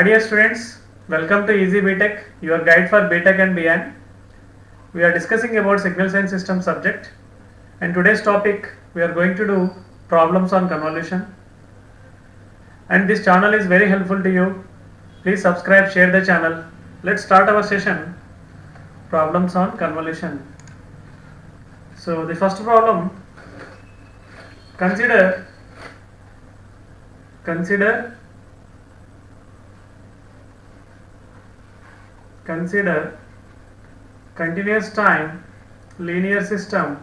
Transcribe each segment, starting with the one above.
My dear students, welcome to Easy BTech, your guide for BTech and beyond. We are discussing about signal science system subject, and today's topic we are going to do problems on convolution. And this channel is very helpful to you. Please subscribe, share the channel. Let's start our session. Problems on convolution. So the first problem, consider continuous time linear system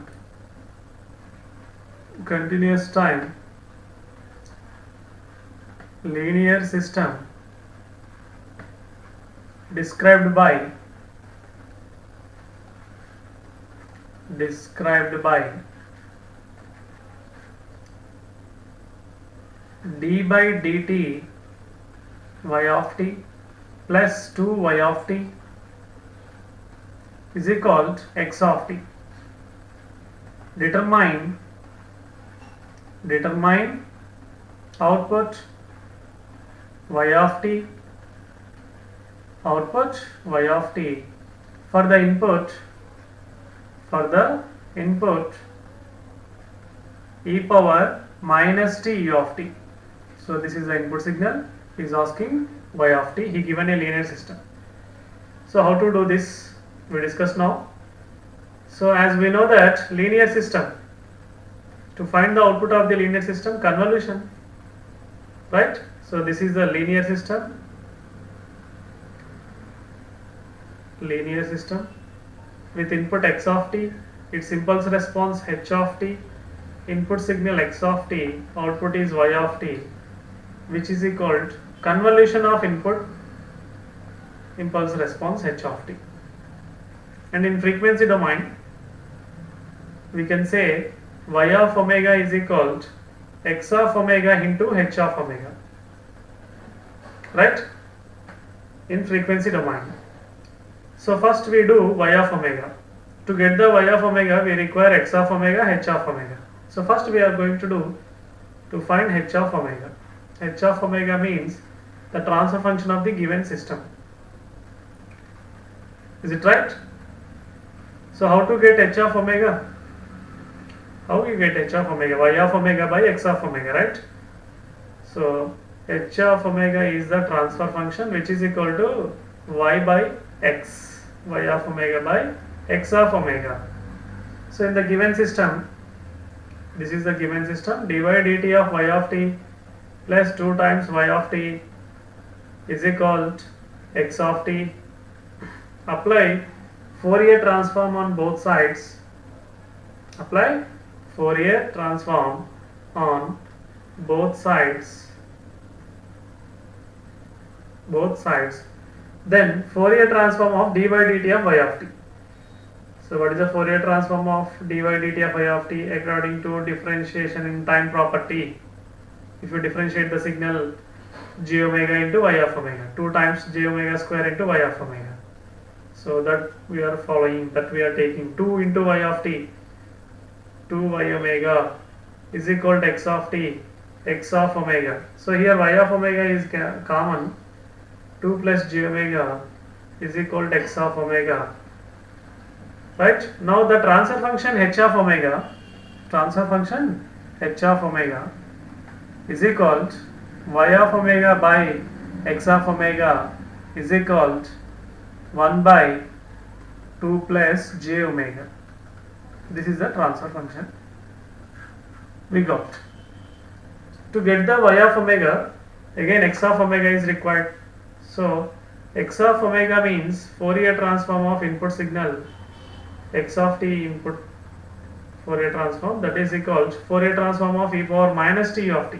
described by d by dt y of t plus 2y of t is equal to x of t. Determine output y of t for the input e power minus t u of t. So this is the input signal. He is asking y of t. He given a linear system. So how to do this we discuss now. So as we know that linear system, to find the output of the linear system, convolution, right? So this is the linear system with input x of t, its impulse response h of t, input signal x of t, output is y of t, which is equal to convolution of input impulse response h of t. And in frequency domain we can say y of omega is equal to x of omega into h of omega, right, in frequency domain. So first we do y of omega. To get the y of omega we require x of omega, h of omega. So first we are going to do to find h of omega. H of omega means the transfer function of the given system. Is it right? So how to get h of omega? How you get h of omega? Y of omega by x of omega, right? So h of omega is the transfer function which is equal to y by x, y of omega by x of omega. So in the given system, this is the given system, dy dt of y of t plus 2 times y of t is equal to x of t. Apply Fourier transform on both sides. Apply Fourier transform on both sides. Then Fourier transform of dy dt of y of t. So what is the Fourier transform of dy dt of y of t according to differentiation in time property? If you differentiate the signal j omega into y of omega, 2 times j omega square into y of omega. So that we are following, that we are taking 2 into y of t, 2y omega is equal to x of t, x of omega. So here y of omega is common, 2 plus j omega is equal to x of omega, right? Now the transfer function h of omega is equal to y of omega by x of omega is equal to 1 by 2 plus j omega. This is the transfer function we got. To get the y of omega, again x of omega is required. So x of omega means Fourier transform of input signal x of t input Fourier transform, that is equal to Fourier transform of e power minus t u of t.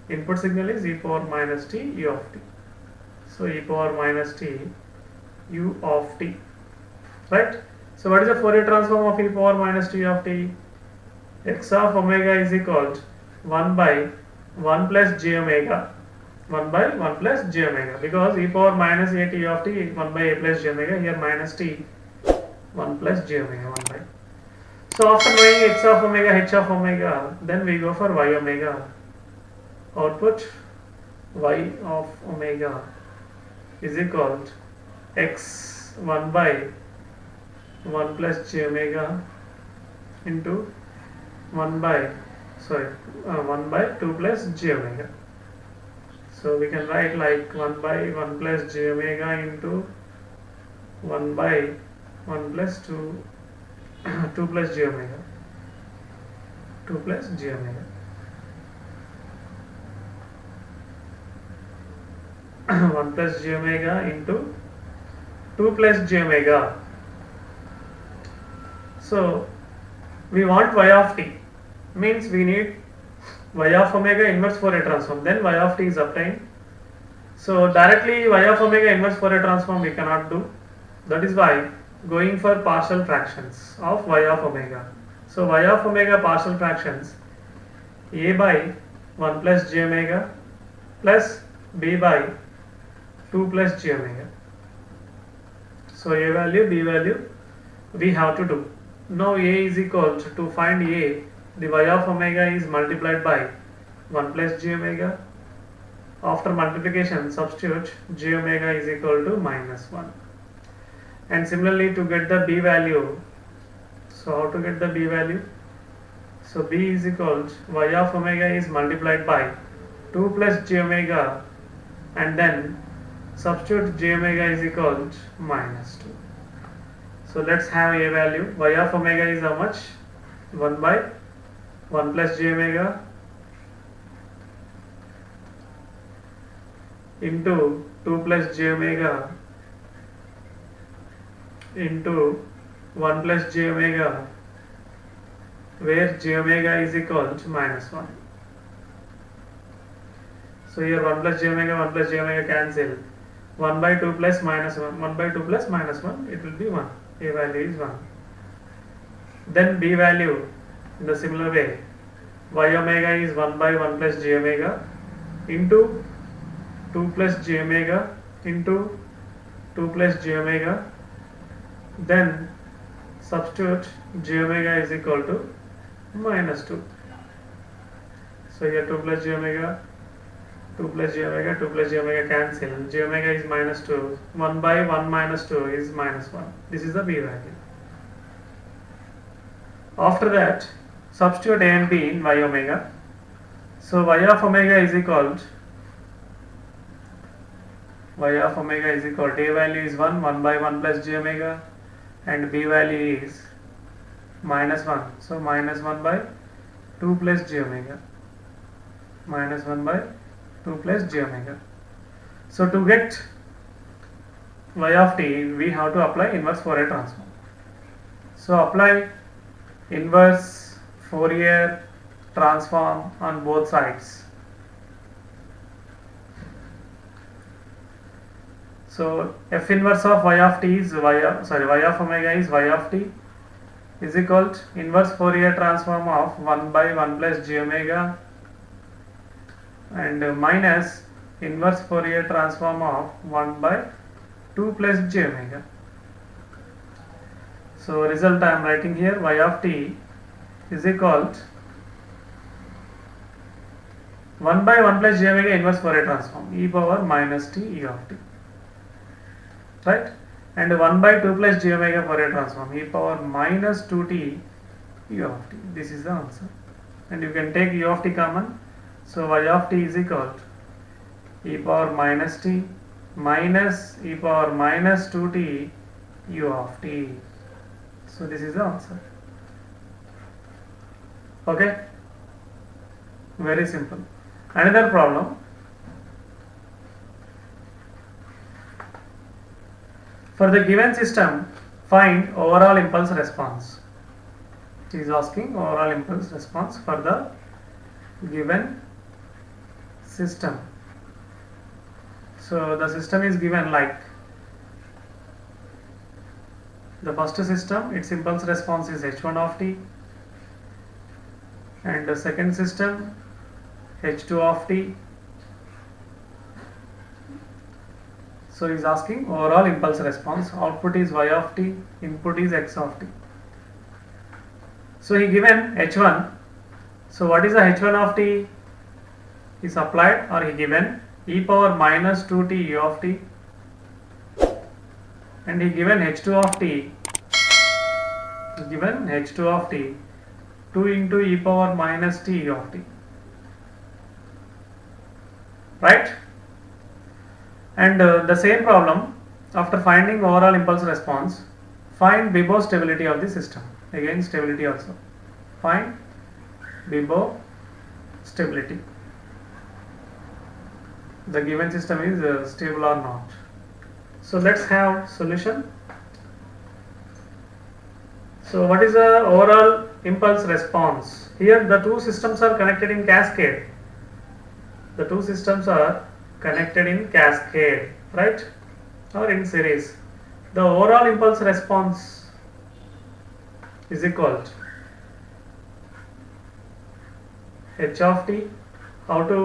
Input signal is e power minus t u of t. So e power minus t u of t, right? So what is the Fourier transform of e power minus t u of t? X of omega is equal to 1 by 1 plus j omega, 1 by 1 plus j omega, because e power minus a t of t 1 by a plus j omega, here minus t 1 plus j omega 1 by. So after knowing x of omega, h of omega, then we go for y omega. Output y of omega is equal to x 1 by 1 plus j omega into 1 by 1 by 2 plus j omega. So we can write like 1 by 1 plus j omega into 1 by 1 plus 2 2 plus j omega 2 plus j omega 1 plus j omega into 2 plus j omega. So we want y of t, means we need y of omega inverse Fourier transform, then y of t is obtained. So directly y of omega inverse Fourier transform we cannot do, that is why going for partial fractions of y of omega. So y of omega partial fractions, a by 1 plus j omega plus b by 2 plus j omega. So a value, b value we have to do. Now a is equal to find a, the y of omega is multiplied by 1 plus j omega. After multiplication substitute j omega is equal to minus 1. And similarly to get the b value, so how to get the b value? So b is equal to y of omega is multiplied by 2 plus j omega and then substitute j omega is equal to minus 2. So let's have a value. Y of omega is how much? 1 by 1 plus j omega into 2 plus j omega into 1 plus j omega, where j omega is equal to minus 1. So here 1 plus j omega cancel. 1 by 2 plus minus 1, 1 by 2 plus minus 1, it will be 1. A value is 1. Then b value in the similar way, y omega is 1 by 1 plus j omega into 2 plus j omega into 2 plus j omega, then substitute j omega is equal to minus 2. So here 2 plus j omega, 2 plus j omega, 2 plus j omega cancel, j omega is minus 2, 1 by 1 minus 2 is minus 1. This is the b value. After that substitute a and b in y omega. So y of omega is equal to a value is 1, 1 by 1 plus j omega, and b value is minus 1. So minus 1 by 2 plus j omega, minus 1 by 2 plus j omega. So to get y of t, we have to apply inverse Fourier transform. So apply inverse Fourier transform on both sides. So f inverse of y of t is y of omega is y of t is equal to inverse Fourier transform of 1 by 1 plus j omega and minus inverse Fourier transform of 1 by 2 plus j omega. So result I am writing here, y of t is equal to 1 by 1 plus j omega inverse Fourier transform, e power minus t e of t, right, and 1 by 2 plus j omega Fourier transform, e power minus 2t e of t. This is the answer, and you can take e of t common. So y of t is equal to e power minus t minus e power minus 2t u of t. So this is the answer. Okay, very simple. Another problem. For the given system, find overall impulse response. It is asking overall impulse response for the given system. So the system is given like the first system, its impulse response is h1 of t, and the second system h2 of t. So he is asking overall impulse response. Output is y of t, input is x of t. So he given h1. So what is the h1 of t is applied, or he given e power minus 2t u of t, and he given h2 of t, 2 into e power minus t u of t, right? And the same problem, after finding overall impulse response, find Bibo stability of the system. Again stability also. Find Bibo stability. The given system is stable or not. So let's have solution. So what is the overall impulse response? Here the two systems are connected in cascade. The two systems are connected in cascade, right? Or in series. The overall impulse response is equal to h of t. How to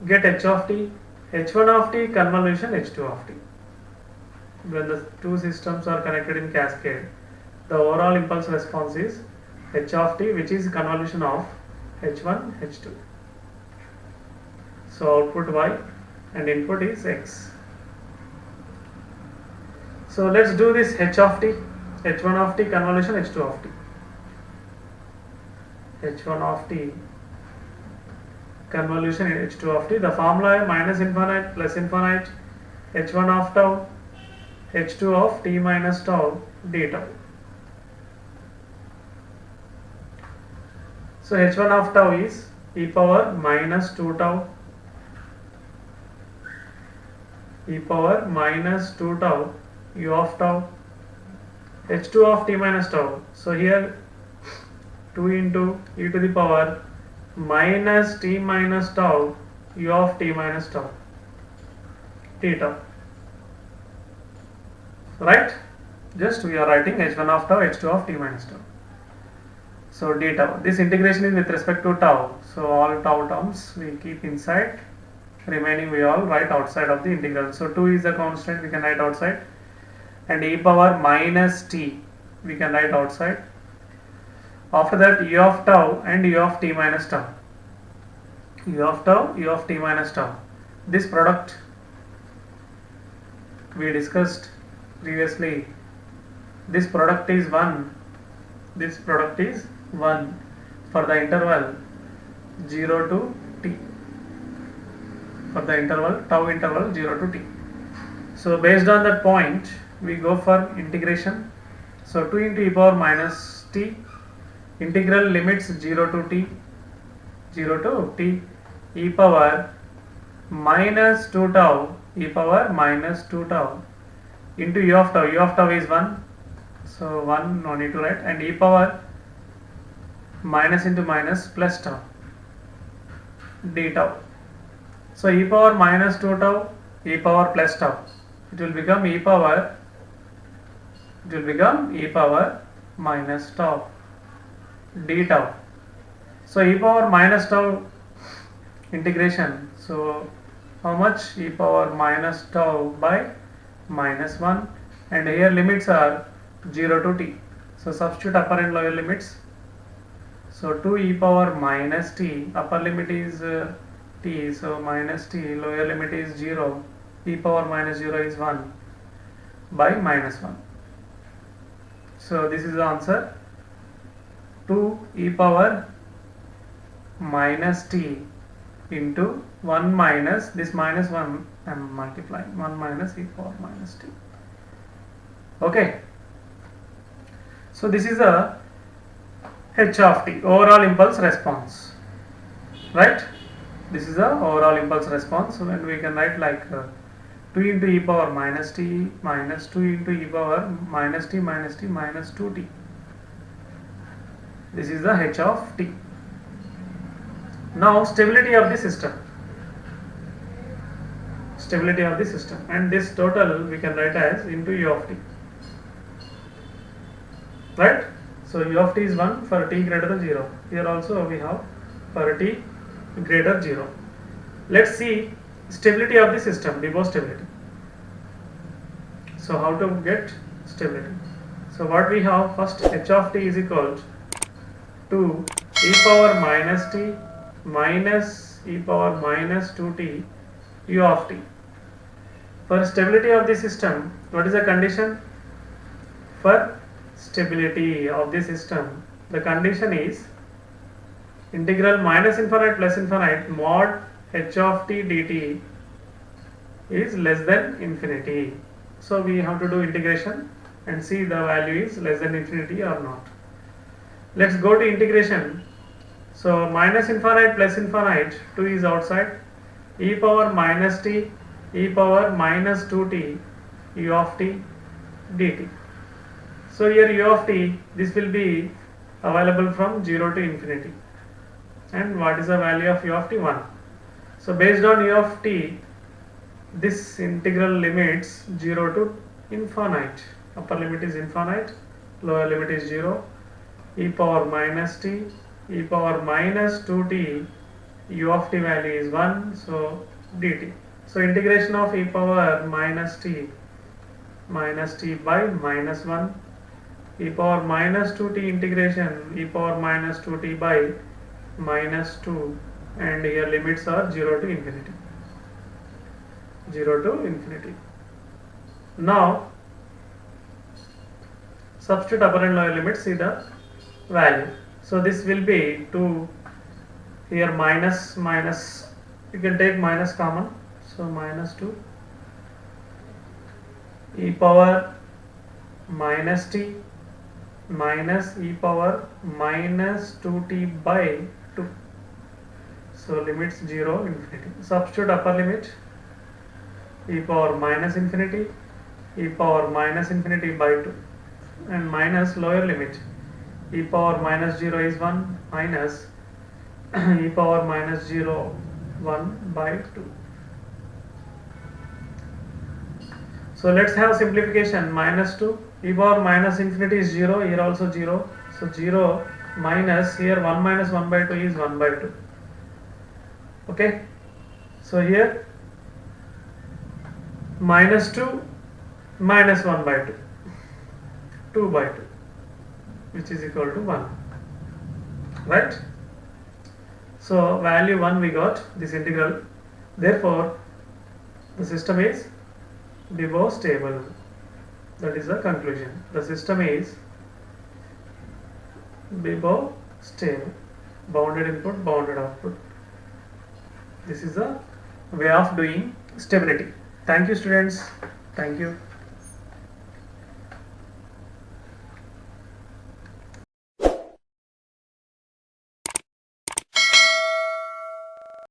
get h of t? h1 of t convolution h2 of t. When the two systems are connected in cascade, the overall impulse response is h of t, which is convolution of h1 h2. So output y and input is x. So let's do this h of t, h1 of t convolution h2 of t. h1 of t convolution h2 of t. The formula is minus infinite plus infinite h1 of tau, h2 of t minus tau d tau. So h1 of tau is e power minus 2 tau, e power minus 2 tau u of tau, h2 of t minus tau. So here 2 into e to the power minus t minus tau u of t minus tau t tau, right? Just we are writing h1 of tau, h2 of t minus tau. So d tau, this integration is with respect to tau, so all tau terms we keep inside, remaining we all write outside of the integral. So 2 is a constant, we can write outside, and e power minus t we can write outside. After that u of tau and u of t minus tau, u of tau, u of t minus tau. This product we discussed previously. This product is 1, this product is 1 for the interval 0 to t, for the interval tau interval 0 to t. So based on that point we go for integration. So 2 into e power minus t, integral limits 0 to t, e power minus 2 tau, e power minus 2 tau into u of tau is 1, so 1 no need to write, and e power minus into minus plus tau d tau. So e power minus 2 tau, e power plus tau, it will become e power minus tau d tau. So e power minus tau integration, so how much? E power minus tau by minus 1, and here limits are 0 to t, so substitute upper and lower limits. So 2 e power minus t, upper limit is t, so minus t, lower limit is 0, e power minus 0 is 1 by minus 1. So this is the answer, 2 e power minus t into 1 minus, this minus 1 I am multiplying, 1 minus e power minus t. Okay. So this is a h of t, overall impulse response, right? This is the overall impulse response, and we can write like 2 into e power minus t minus 2 into e power minus t minus 2t. This is the h of t. Now stability of the system. Stability of the system, and this total we can write as into u of t, right? So u of t is 1 for t greater than 0. Here also we have for t greater 0. Let's see stability of the system, Bibo stability. So how to get stability? So what we have, first h of t is equal to e power minus t minus e power minus 2t u of t. For stability of the system, what is the condition? For stability of the system, the condition is integral minus infinite plus infinite mod h of t dt is less than infinity. So we have to do integration and see the value is less than infinity or not. Let's go to integration. So minus infinite plus infinite, 2 is outside, e power minus t, e power minus 2t, u of t dt. So here u of t, this will be available from 0 to infinity. And what is the value of u of t? 1. So based on u of t, this integral limits 0 to infinite. Upper limit is infinite, lower limit is 0. E power minus t, e power minus 2t, u of t value is 1, so dt. So integration of e power minus t by minus 1, e power minus 2t integration e power minus 2t by minus 2, and here limits are 0 to infinity. 0 to infinity. Now substitute upper and lower limits, see the value. So this will be 2, here minus, you can take minus common, so minus 2, e power minus t minus e power minus 2t by 2. So limits 0 infinity. Substitute upper limit e power minus infinity, e power minus infinity by 2, and minus lower limit e power minus 0 is 1 minus e power minus 0 1 by 2. So let's have simplification. Minus 2, e power minus infinity is 0, here also 0, so 0 minus, here 1 minus 1 by 2 is 1 by 2. Okay, so here minus 2 minus 1 by 2, 2 by 2, which is equal to 1, right? So value 1 we got, this integral. Therefore the system is Bibo stable. That is the conclusion. The system is Bibo stable. Bounded input, bounded output. This is the way of doing stability. Thank you, students. Thank you.